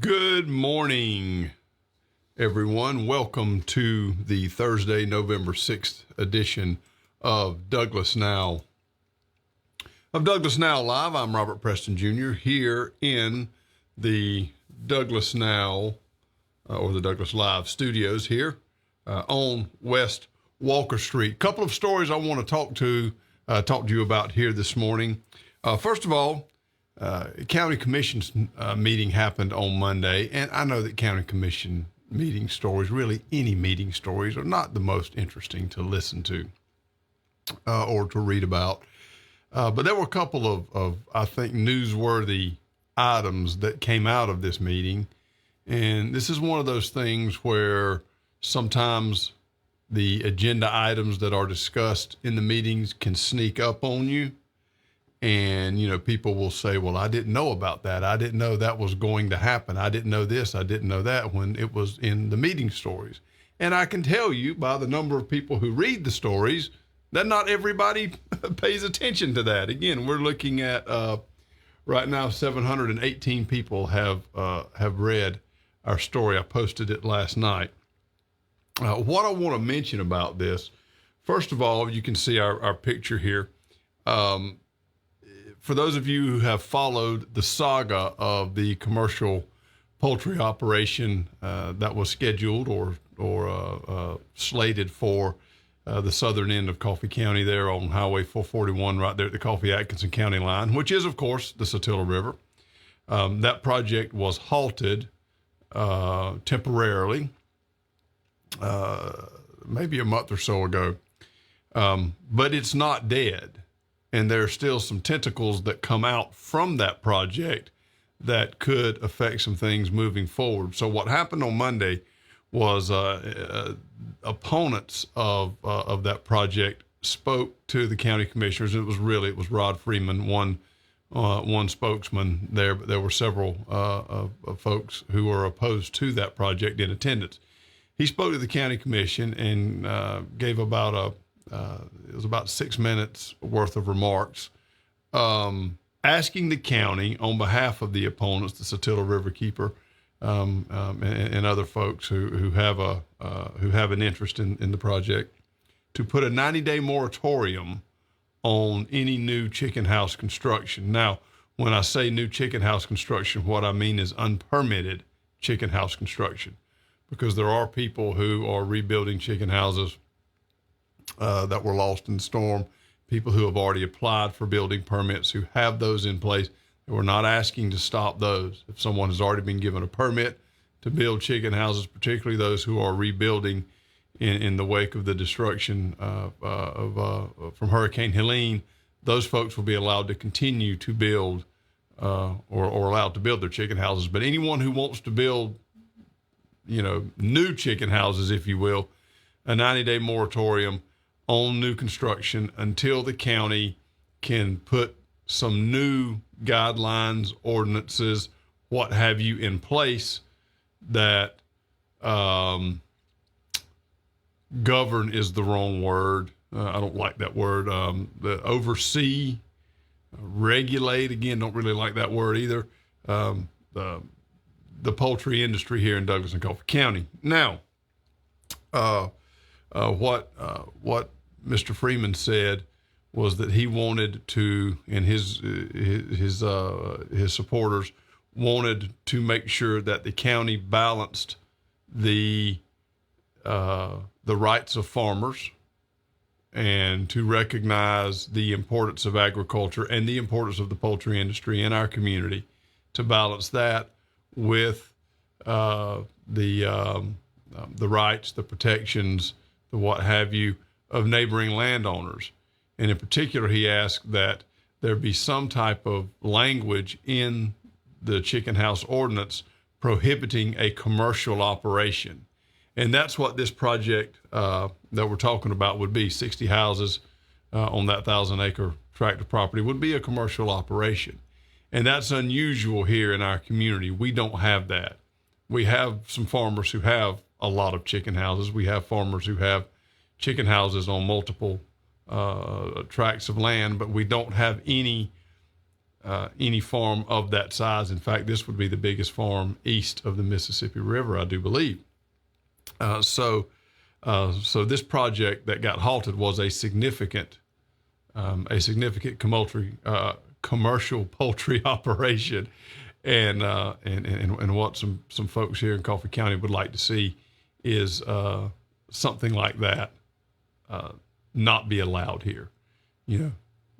Good morning, everyone. Welcome to the Thursday, November 6th edition of Douglas Now. Of Douglas Now Live, I'm Robert Preston Jr. here in the Douglas Now, or the Douglas Live studios here on West Walker Street. Couple of stories I want to talk to you about here this morning. First of all, County Commission's meeting happened on Monday, and I know that County Commission meeting stories, really any meeting stories, are not the most interesting to listen to or to read about. But there were a couple of, I think, newsworthy items that came out of this meeting. And this is one of those things where sometimes the agenda items that are discussed in the meetings can sneak up on you. And, you know, people will say, well, I didn't know about that. I didn't know that was going to happen. I didn't know this. I didn't know that, when it was in the meeting stories. And I can tell you by the number of people who read the stories that not everybody pays attention to that. Again, we're looking at right now 718 people have read our story. I posted it last night. What I want to mention about this, first of all, you can see our picture here. For those of you who have followed the saga of the commercial poultry operation that was scheduled or slated for the southern end of Coffee County there on Highway 441, right there at the Coffee-Atkinson County line, which is, of course, the Satilla River. That project was halted temporarily, maybe a month or so ago, but it's not dead. And there are still some tentacles that come out from that project that could affect some things moving forward. So what happened on Monday was opponents of that project spoke to the county commissioners. It was Rod Freeman, one spokesman there, but there were several folks who were opposed to that project in attendance. He spoke to the county commission and gave about it was about 6 minutes worth of remarks, asking the county on behalf of the opponents, the Satilla River Keeper, and other folks who have an interest in the project, to put a 90-day moratorium on any new chicken house construction. Now, when I say new chicken house construction, what I mean is unpermitted chicken house construction, because there are people who are rebuilding chicken houses that were lost in the storm, people who have already applied for building permits, who have those in place. We're not asking to stop those. If someone has already been given a permit to build chicken houses, particularly those who are rebuilding in the wake of the destruction from Hurricane Helene, those folks will be allowed to continue to build or allowed to build their chicken houses. But anyone who wants to build, new chicken houses, if you will, a 90-day moratorium on new construction until the county can put some new guidelines, ordinances, what have you, in place that govern is the wrong word. I don't like that word. The oversee, regulate, again, don't really like that word either. The poultry industry here in Douglas and Coffee County. Now, what Mr. Freeman said was that he wanted to, and his supporters wanted to make sure that the county balanced the rights of farmers and to recognize the importance of agriculture and the importance of the poultry industry in our community, to balance that with the rights, the protections, the what have you, of neighboring landowners. And in particular, he asked that there be some type of language in the chicken house ordinance prohibiting a commercial operation. And that's what this project that we're talking about would be. 60 houses on that 1,000-acre tract of property would be a commercial operation. And that's unusual here in our community. We don't have that. We have some farmers who have a lot of chicken houses. We have farmers who have chicken houses on multiple tracts of land, but we don't have any any farm of that size. In fact, this would be the biggest farm east of the Mississippi River, I do believe. So this project that got halted was a significant commercial poultry operation, and what some folks here in Coffee County would like to see is something like that not be allowed here.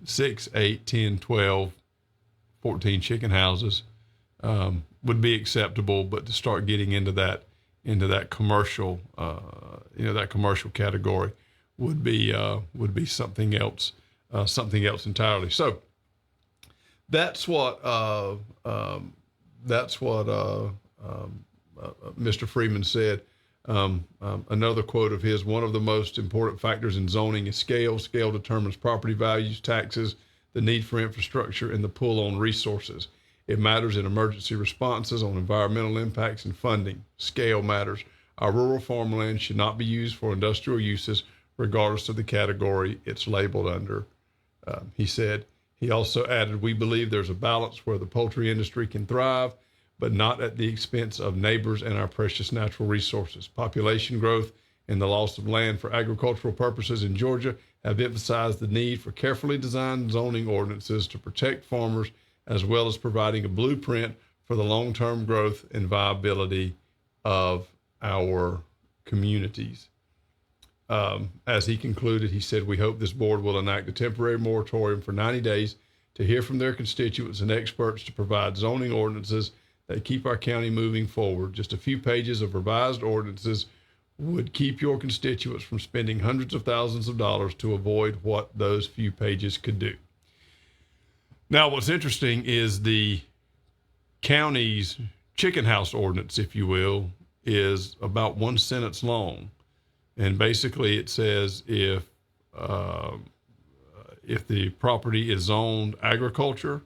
6, 8, 10, 12, 14 chicken houses would be acceptable, but to start getting into that commercial that commercial category would be something else entirely. So that's what Mr. Freeman said. Another quote of his: "One of the most important factors in zoning is scale. Scale determines property values, taxes, the need for infrastructure, and the pull on resources. It matters in emergency responses, on environmental impacts, and funding. Scale matters. Our rural farmland should not be used for industrial uses, regardless of the category it's labeled under," he said. He also added, "We believe there's a balance where the poultry industry can thrive, but not at the expense of neighbors and our precious natural resources. Population growth and the loss of land for agricultural purposes in Georgia have emphasized the need for carefully designed zoning ordinances to protect farmers, as well as providing a blueprint for the long-term growth and viability of our communities." As he concluded, he said, "We hope this board will enact a temporary moratorium for 90 days to hear from their constituents and experts to provide zoning ordinances that keep our county moving forward. Just a few pages of revised ordinances would keep your constituents from spending hundreds of thousands of dollars to avoid what those few pages could do." Now, what's interesting is the county's chicken house ordinance, if you will, is about one sentence long. And basically it says if the property is zoned agriculture,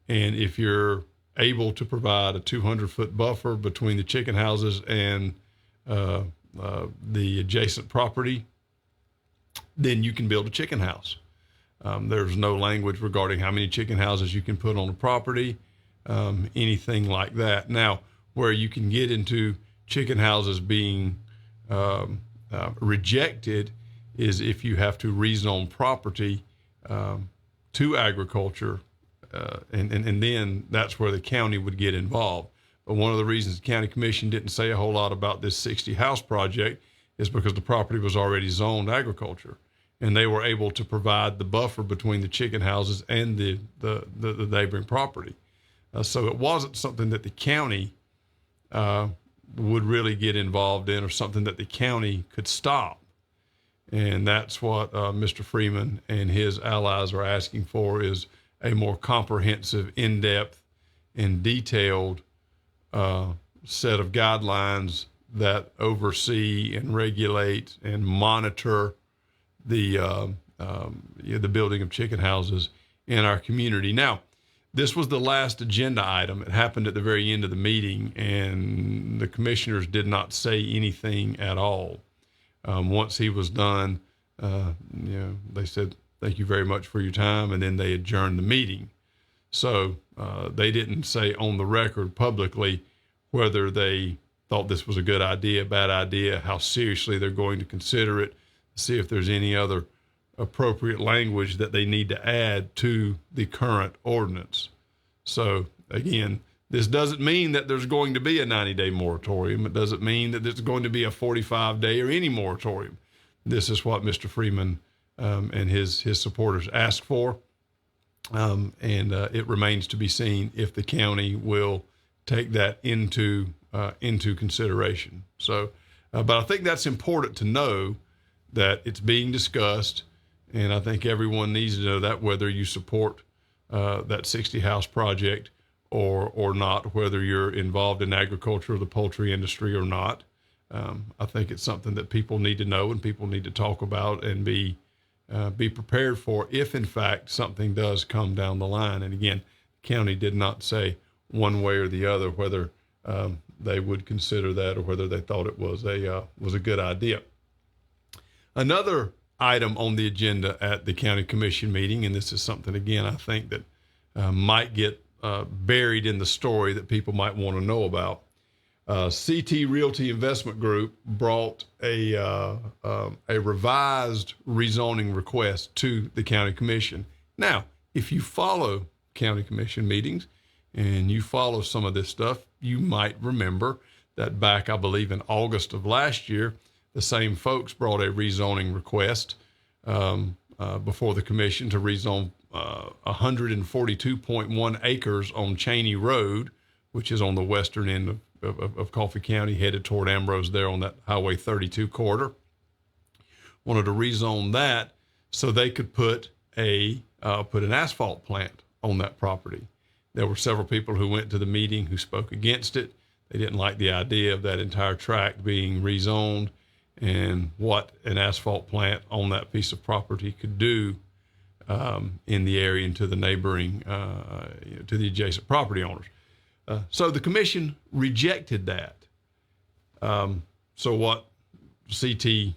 and if you're able to provide a 200-foot buffer between the chicken houses and the adjacent property, then you can build a chicken house. There's no language regarding how many chicken houses you can put on the property, anything like that. Now, where you can get into chicken houses being rejected is if you have to rezone property to agriculture, and then that's where the county would get involved. But one of the reasons the county commission didn't say a whole lot about this 60 house project is because the property was already zoned agriculture, and they were able to provide the buffer between the chicken houses and the neighboring property. So it wasn't something that the county would really get involved in, or something that the county could stop. And that's what Mr. Freeman and his allies are asking for, is a more comprehensive, in-depth, and detailed set of guidelines that oversee and regulate and monitor the building of chicken houses in our community. Now, this was the last agenda item. It happened at the very end of the meeting, and the commissioners did not say anything at all. Once he was done, they said, "Thank you very much for your time," and then they adjourned the meeting. So they didn't say on the record publicly whether they thought this was a good idea, bad idea, how seriously they're going to consider it, see if there's any other appropriate language that they need to add to the current ordinance. So again, this doesn't mean that there's going to be a 90-day moratorium. It doesn't mean that there's going to be a 45-day or any moratorium. This is what Mr. Freeman and his supporters asked for. And it remains to be seen if the county will take that into consideration. So, but I think that's important to know, that it's being discussed, and I think everyone needs to know that, whether you support that 60 house project or not, whether you're involved in agriculture or the poultry industry or not. I think it's something that people need to know, and people need to talk about and be prepared for if, in fact, something does come down the line. And again, the county did not say one way or the other whether they would consider that or whether they thought it was a good idea. Another item on the agenda at the county commission meeting, and this is something, again, I think that might get buried in the story that people might want to know about. CT Realty Investment Group brought a revised rezoning request to the county commission. Now, if you follow county commission meetings and you follow some of this stuff, you might remember that back, I believe, in August of last year, the same folks brought a rezoning request before the commission to rezone 142.1 acres on Cheney Road, which is on the western end of Coffee County, headed toward Ambrose there on that Highway 32 corridor. Wanted to rezone that so they could put an asphalt plant on that property. There were several people who went to the meeting who spoke against it. They didn't like the idea of that entire tract being rezoned and what an asphalt plant on that piece of property could do in the area and to the neighboring, to the adjacent property owners. So the commission rejected that. So what CT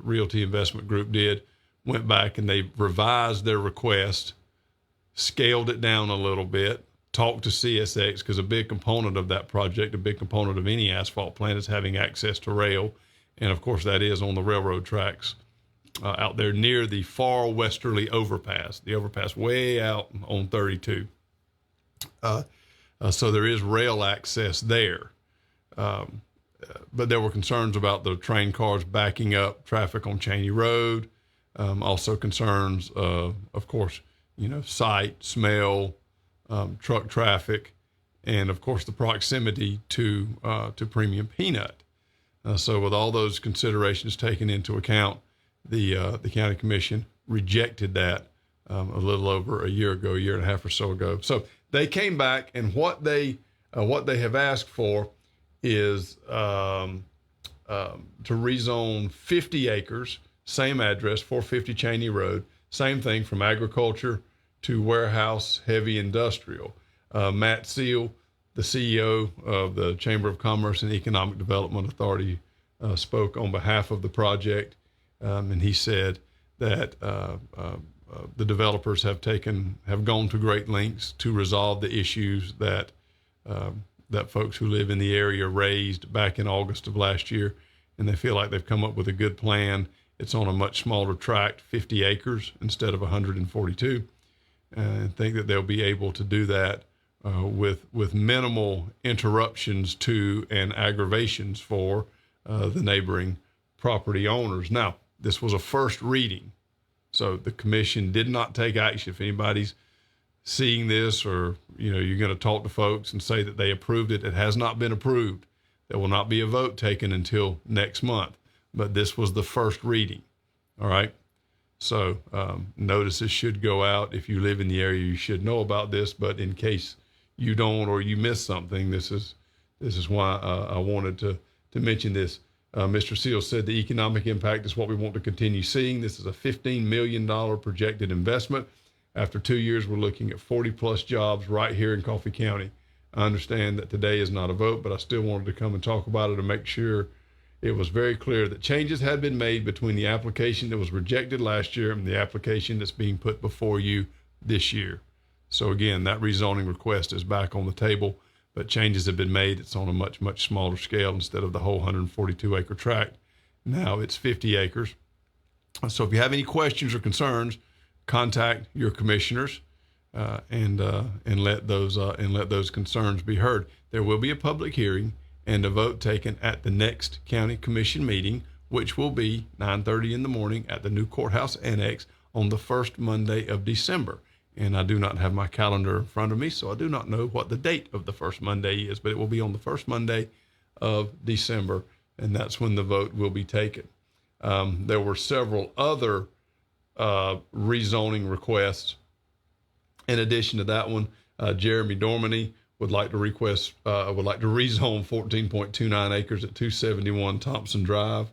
Realty Investment Group did, went back and they revised their request, scaled it down a little bit, talked to CSX, because a big component of that project, a big component of any asphalt plant is having access to rail. And of course that is on the railroad tracks out there near the far westerly overpass, the overpass way out on 32. So there is rail access there. But there were concerns about the train cars backing up traffic on Cheney Road. Also concerns, of course, sight, smell, truck traffic, and of course the proximity to Premium Peanut. So with all those considerations taken into account, the county commission rejected that a little over a year and a half or so ago. So they came back, and what they have asked for is to rezone 50 acres, same address, 450 Cheney Road, same thing from agriculture to warehouse, heavy industrial. Matt Seal, the CEO of the Chamber of Commerce and Economic Development Authority, spoke on behalf of the project, and he said that the developers have gone to great lengths to resolve the issues that folks who live in the area raised back in August of last year, and they feel like they've come up with a good plan. It's on a much smaller tract, 50 acres instead of 142, and think that they'll be able to do that with minimal interruptions to and aggravations for the neighboring property owners. Now, this was a first reading, so the commission did not take action. If anybody's seeing this, or you're going to talk to folks and say that they approved it, it has not been approved. There will not be a vote taken until next month, but this was the first reading. All right. So notices should go out. If you live in the area, you should know about this, but in case you don't or you miss something, this is why I wanted to mention this. Mr. Seal said the economic impact is what we want to continue seeing. This is a $15 million projected investment. After 2 years, we're looking at 40 plus jobs right here in Coffee County. I understand that today is not a vote, but I still wanted to come and talk about it and make sure it was very clear that changes had been made between the application that was rejected last year and the application that's being put before you this year. So again, that rezoning request is back on the table, but changes have been made. It's on a much, much smaller scale. Instead of the whole 142 acre tract, now it's 50 acres. So if you have any questions or concerns, contact your commissioners and let those concerns be heard. There will be a public hearing and a vote taken at the next county commission meeting, which will be 9:30 in the morning at the new courthouse annex on the first Monday of December. And I do not have my calendar in front of me, so I do not know what the date of the first Monday is, but it will be on the first Monday of December, and that's when the vote will be taken. There were several other rezoning requests. In addition to that one, Jeremy Dormany would like to rezone 14.29 acres at 271 Thompson Drive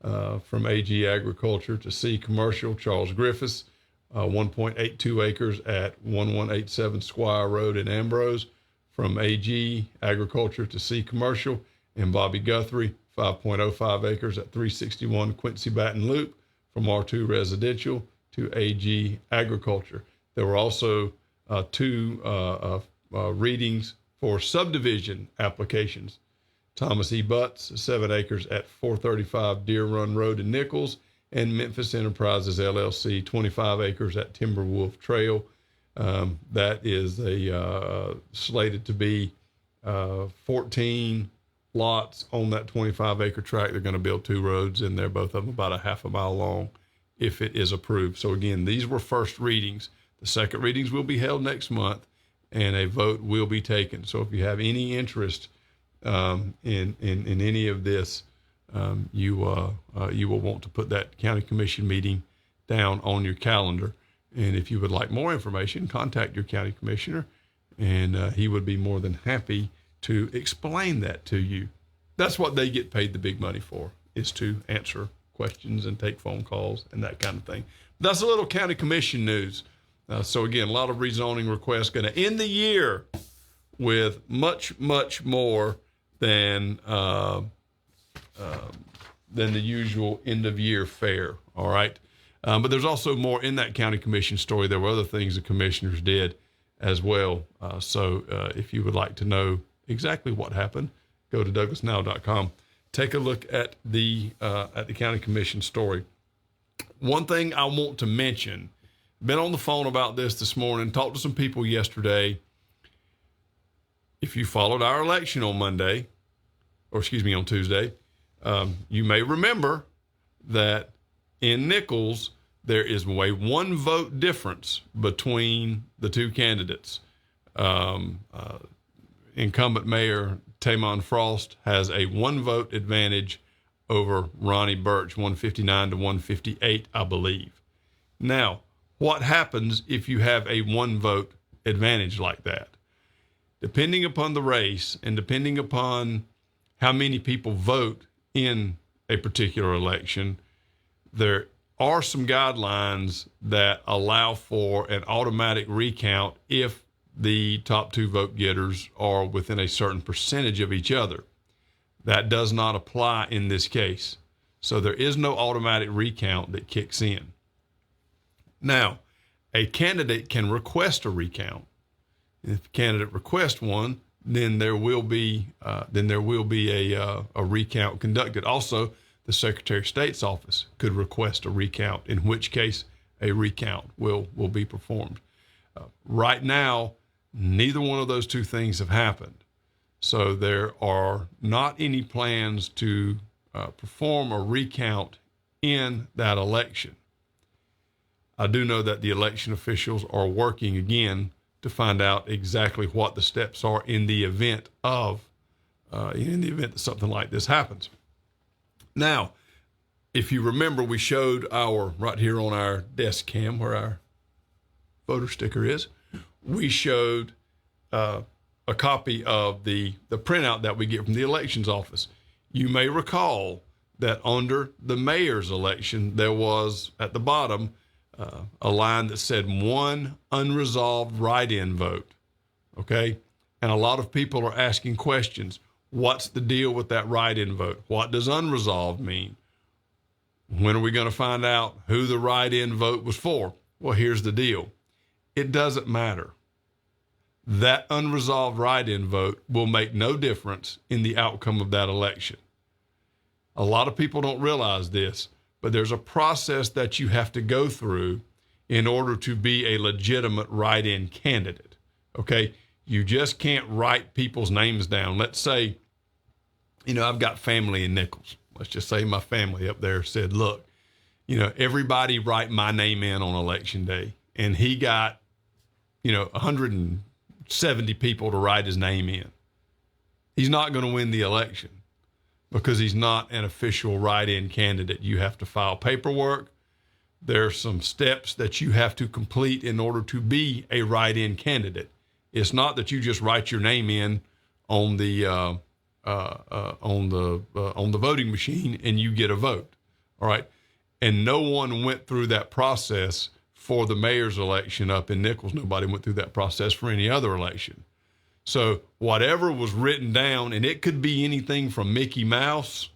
from AG Agriculture to C Commercial. Charles Griffiths, 1.82 acres at 1187 Squire Road in Ambrose from AG Agriculture to C Commercial. And Bobby Guthrie, 5.05 acres at 361 Quincy Baton Loop from R2 Residential to AG Agriculture. There were also two readings for subdivision applications. Thomas E. Butts, 7 acres at 435 Deer Run Road in Nichols, and Memphis Enterprises LLC, 25 acres at Timberwolf Trail. That is slated to be 14 lots on that 25-acre tract. They're going to build 2 roads in there, both of them about a half a mile long, if it is approved. So again, these were first readings. The second readings will be held next month, and a vote will be taken. So if you have any interest in any of this, you will want to put that county commission meeting down on your calendar. And if you would like more information, contact your county commissioner, and he would be more than happy to explain that to you. That's what they get paid the big money for, is to answer questions and take phone calls and that kind of thing. That's a little county commission news. So again, a lot of rezoning requests, going to end the year with much, much more than the usual end of year fare. All right. But there's also more in that county commission story. There were other things the commissioners did as well. So if you would like to know exactly what happened, go to DouglasNow.com. Take a look at the county commission story. One thing I want to mention, been on the phone about this morning, talked to some people yesterday. If you followed our election on on Tuesday, you may remember that in Nichols, there is a 1 vote difference between the two candidates. Incumbent Mayor Tamon Frost has a 1 vote advantage over Ronnie Birch, 159 to 158, I believe. Now, what happens if you have a 1 vote advantage like that? Depending upon the race and depending upon how many people vote in a particular election, there are some guidelines that allow for an automatic recount if the top 2 vote getters are within a certain percentage of each other. That does not apply in this case. So there is no automatic recount that kicks in. Now, a candidate can request a recount. If a candidate requests one, then there will be a recount conducted. Also, the Secretary of State's office could request a recount, in which case a recount will be performed. Right now, neither one of those two things have happened. So there are not any plans to perform a recount in that election. I do know that the election officials are working again to find out exactly what the steps are in the event that something like this happens. Now, if you remember, we showed right here on our desk cam where our voter sticker is, we showed a copy of the printout that we get from the elections office. You may recall that under the mayor's election, there was at the bottom a line that said 1 unresolved write-in vote. Okay. And a lot of people are asking questions. What's the deal with that write-in vote? What does unresolved mean? When are we going to find out who the write-in vote was for? Well, here's the deal. It doesn't matter. That unresolved write-in vote will make no difference in the outcome of that election. A lot of people don't realize this, but there's a process that you have to go through in order to be a legitimate write-in candidate. Okay? You just can't write people's names down. Let's say, I've got family in Nichols. Let's just say my family up there said, look, everybody write my name in on election day. And he got, 170 people to write his name in. He's not going to win the election because he's not an official write-in candidate. You have to file paperwork. There's some steps that you have to complete in order to be a write-in candidate. It's not that you just write your name in on the voting machine and you get a vote. All right. And no one went through that process for the mayor's election up in Nichols. Nobody went through that process for any other election. So whatever was written down, and it could be anything from Mickey Mouse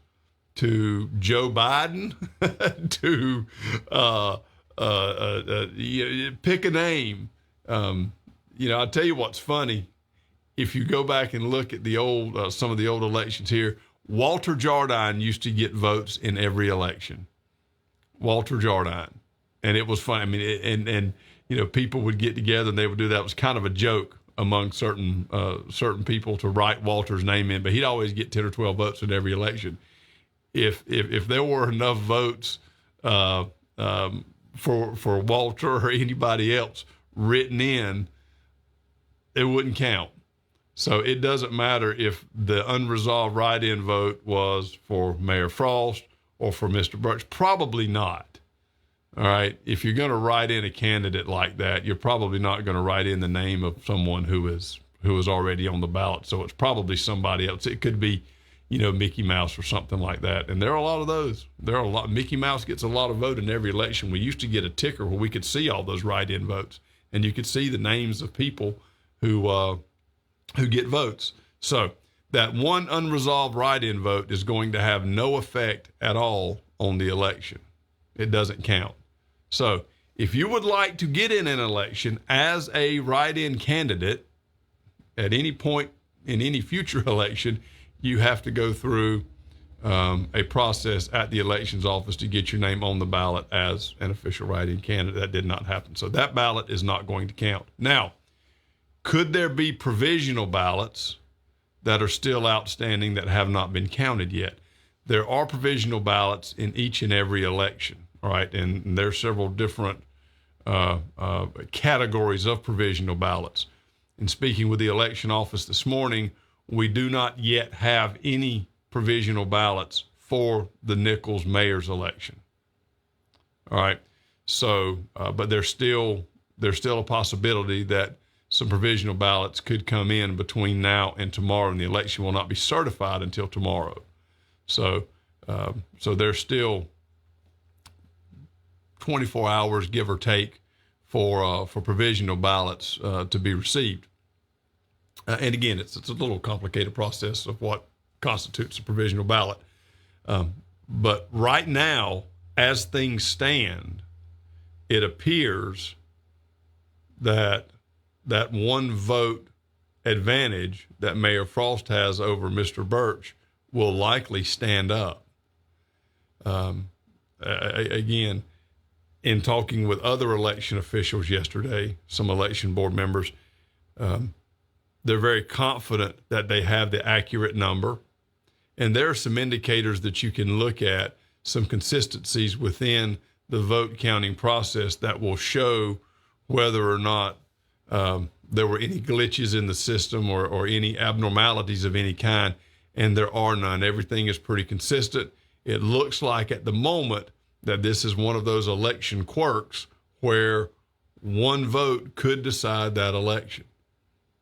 to Joe Biden to pick a name. I'll tell you what's funny. If you go back and look at the old, some of the old elections here, Walter Jardine used to get votes in every election. Walter Jardine. And it was fun. I mean, and people would get together and they would do that. It was kind of a joke among certain people to write Walter's name in, but he'd always get 10 or 12 votes in every election. If there were enough votes for Walter or anybody else written in, it wouldn't count. So it doesn't matter if the unresolved write-in vote was for Mayor Frost or for Mr. Birch. Probably not. All right. If you're going to write in a candidate like that, you're probably not going to write in the name of someone who is already on the ballot. So it's probably somebody else. It could be, Mickey Mouse or something like that. And there are a lot of those. Mickey Mouse gets a lot of vote in every election. We used to get a ticker where we could see all those write-in votes, and you could see the names of people who get votes. So that one unresolved write-in vote is going to have no effect at all on the election. It doesn't count. So if you would like to get in an election as a write-in candidate at any point in any future election, you have to go through a process at the elections office to get your name on the ballot as an official write-in candidate. That did not happen. So that ballot is not going to count. Now, could there be provisional ballots that are still outstanding that have not been counted yet? There are provisional ballots in each and every election, all right? And there are several different categories of provisional ballots. In speaking with the election office this morning, we do not yet have any provisional ballots for the Nichols mayor's election. All right. So, but there's still a possibility that some provisional ballots could come in between now and tomorrow, and the election will not be certified until tomorrow. So there's still 24 hours, give or take, for provisional ballots to be received. And again, it's a little complicated process of what constitutes a provisional ballot. But right now, as things stand, it appears that one vote advantage that Mayor Frost has over Mr. Birch will likely stand up. Again, in talking with other election officials yesterday, some election board members, they're very confident that they have the accurate number. And there are some indicators that you can look at, some consistencies within the vote counting process that will show whether or not there were any glitches in the system or any abnormalities of any kind. And there are none. Everything is pretty consistent. It looks like at the moment that this is one of those election quirks where one vote could decide that election.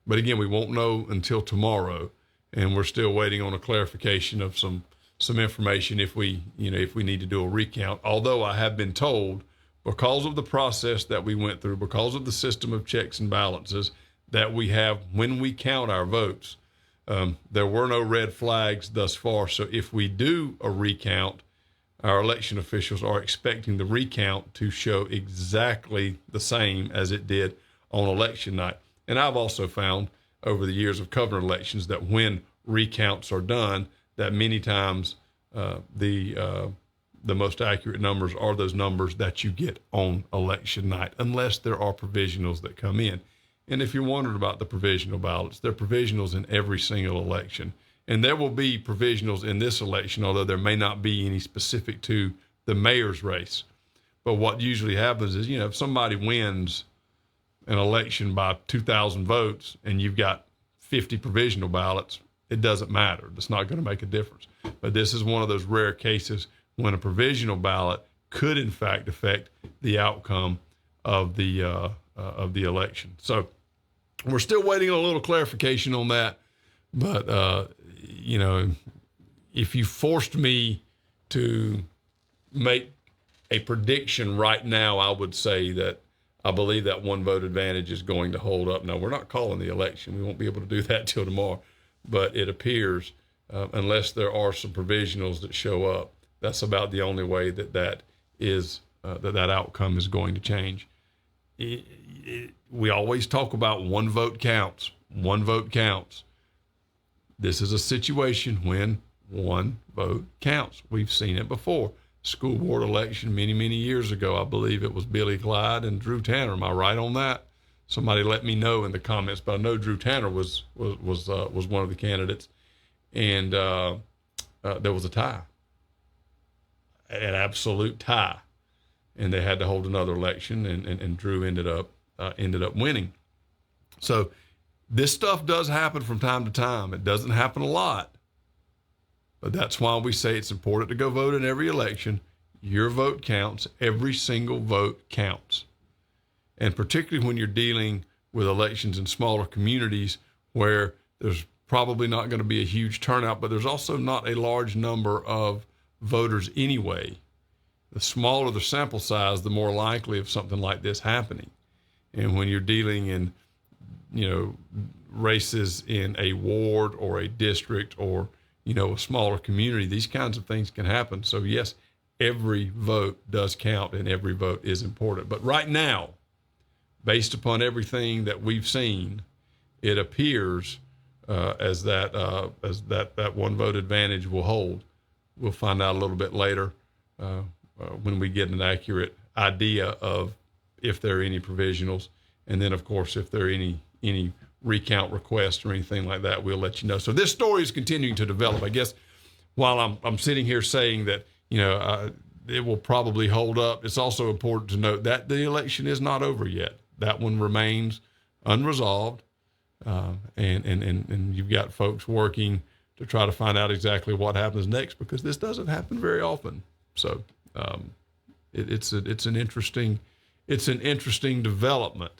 But again, we won't know until tomorrow, and we're still waiting on a clarification of some information if we need to do a recount. Although I have been told, because of the process that we went through, because of the system of checks and balances that we have when we count our votes, there were no red flags thus far. So if we do a recount, our election officials are expecting the recount to show exactly the same as it did on election night. And I've also found over the years of covering elections that when recounts are done, that many times the most accurate numbers are those numbers that you get on election night, unless there are provisionals that come in. And if you're wondering about the provisional ballots, there are provisionals in every single election. And there will be provisionals in this election, although there may not be any specific to the mayor's race. But what usually happens is, if somebody wins an election by 2,000 votes and you've got 50 provisional ballots, it doesn't matter. That's not going to make a difference. But this is one of those rare cases when a provisional ballot could, in fact, affect the outcome of the election. So we're still waiting on a little clarification on that. But, if you forced me to make a prediction right now, I would say that I believe that one vote advantage is going to hold up. Now, we're not calling the election. We won't be able to do that till tomorrow. But it appears, unless there are some provisionals that show up, that's about the only way that outcome is going to change. we always talk about one vote counts. One vote counts. This is a situation when one vote counts. We've seen it before. School board election many, many years ago. I believe it was Billy Clyde and Drew Tanner. Am I right on that? Somebody let me know in the comments, but I know Drew Tanner was one of the candidates, and there was a tie, an absolute tie, and they had to hold another election, and Drew ended up winning. So this stuff does happen from time to time. It doesn't happen a lot, but that's why we say it's important to go vote in every election. Your vote counts. Every single vote counts. And particularly when you're dealing with elections in smaller communities where there's probably not going to be a huge turnout, but there's also not a large number of voters anyway. The smaller the sample size, the more likely of something like this happening. And when you're dealing in, races in a ward or a district or, a smaller community, these kinds of things can happen. So yes, every vote does count and every vote is important. But right now, based upon everything that we've seen, it appears as that one vote advantage will hold. We'll find out a little bit later when we get an accurate idea of if there are any provisionals, and then of course if there are any recount requests or anything like that, we'll let you know. So this story is continuing to develop. I guess while I'm sitting here saying that it will probably hold up, it's also important to note that the election is not over yet. That one remains unresolved, and you've got folks working to try to find out exactly what happens next, because this doesn't happen very often. So it's an interesting development,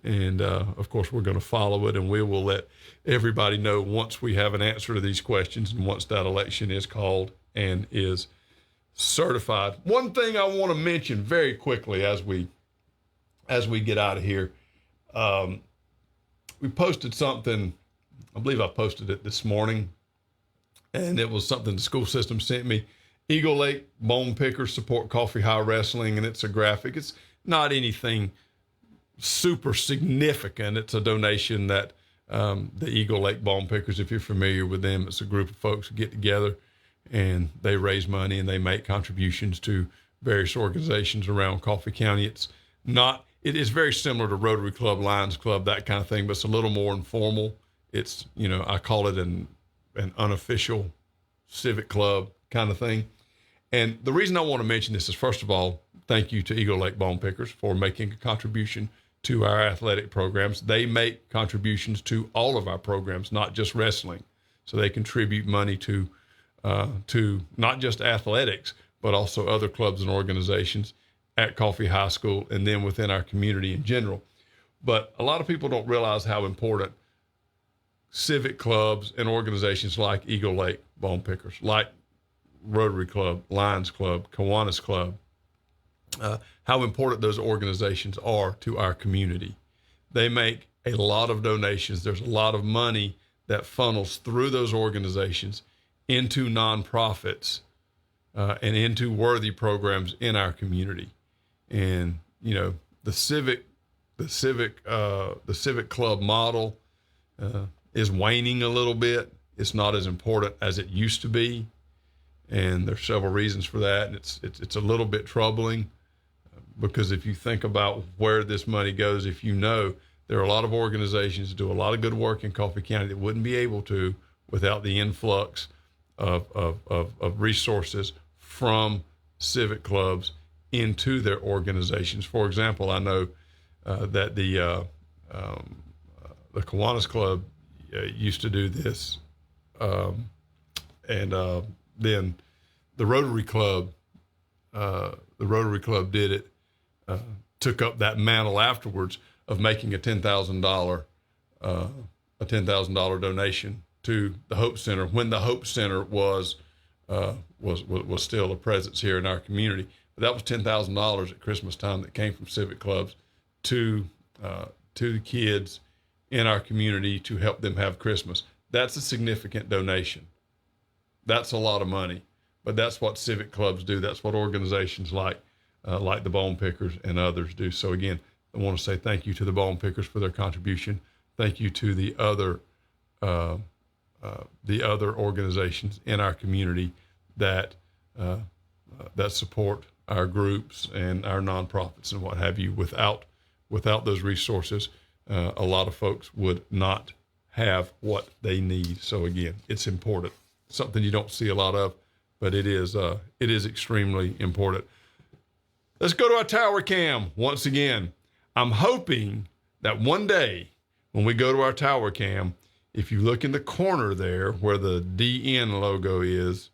and of course we're going to follow it, and we will let everybody know once we have an answer to these questions and once that election is called and is certified. One thing I want to mention very quickly as we get out of here, we posted something, I believe I posted it this morning, and it was something the school system sent me. Eagle Lake Bone Pickers support Coffee High Wrestling, and it's a graphic. It's not anything super significant. It's a donation that the Eagle Lake Bone Pickers, if you're familiar with them, it's a group of folks who get together and they raise money and they make contributions to various organizations around Coffee County. It is very similar to Rotary Club, Lions Club, that kind of thing, but it's a little more informal. It's, I call it an unofficial civic club kind of thing. And the reason I want to mention this is, first of all, thank you to Eagle Lake Bone Pickers for making a contribution to our athletic programs. They make contributions to all of our programs, not just wrestling. So they contribute money to not just athletics, but also other clubs and organizations at Coffee High School and then within our community in general. But a lot of people don't realize how important civic clubs and organizations like Eagle Lake Bone Pickers, like Rotary Club, Lions Club, Kiwanis Club, how important those organizations are to our community. They make a lot of donations. There's a lot of money that funnels through those organizations into nonprofits and into worthy programs in our community. And the civic club model is waning a little bit. It's not as important as it used to be, and there's several reasons for that. And it's a little bit troubling, because if you think about where this money goes, there are a lot of organizations that do a lot of good work in Coffee County that wouldn't be able to without the influx of resources from civic clubs into their organizations. For example, I know that the Kiwanis Club used to do this, and then the Rotary Club did it, took up that mantle afterwards of making a $10,000 donation to the Hope Center when the Hope Center was still a presence here in our community. But that was $10,000 at Christmas time that came from civic clubs to the kids in our community to help them have Christmas. That's a significant donation. That's a lot of money, but that's what civic clubs do. That's what organizations like the Bone Pickers and others do. So again, I want to say thank you to the bone pickers for their contribution. Thank you to the other organizations in our community that that support our groups and our nonprofits and what have you. Without those resources, a lot of folks would not have what they need. So again, it's important. Something you don't see a lot of, but it is extremely important. Let's go to our tower cam once again. I'm hoping that one day when we go to our tower cam, if you look in the corner there where the DN logo is,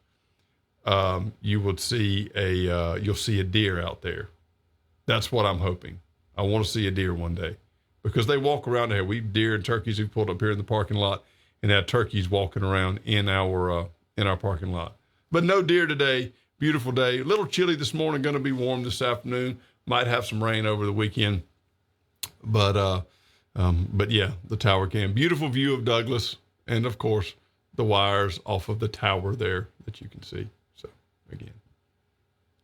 you will see you'll see a deer out there. That's what I'm hoping. I want to see a deer one day because they walk around there. We've deer and turkeys who pulled up here in the parking lot and had turkeys walking around in our parking lot. But no deer today. Beautiful day. A little chilly this morning. Going to be warm this afternoon. Might have some rain over the weekend. But yeah, the tower cam. Beautiful view of Douglas, and of course the wires off of the tower there that you can see. So again,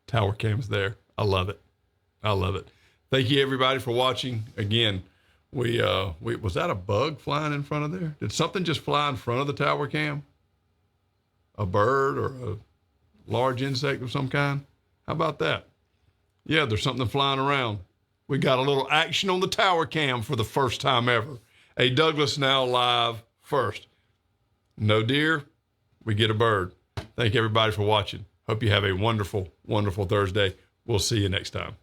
tower cam's there. I love it. I love it. Thank you everybody for watching. Again, we was that a bug flying in front of there? Did something just fly in front of the tower cam? A bird or a large insect of some kind? How about that? Yeah, there's something flying around. We got a little action on the tower cam for the first time ever. A Douglas Now Live first. No deer, we get a bird. Thank you everybody for watching. Hope you have a wonderful, wonderful Thursday. We'll see you next time.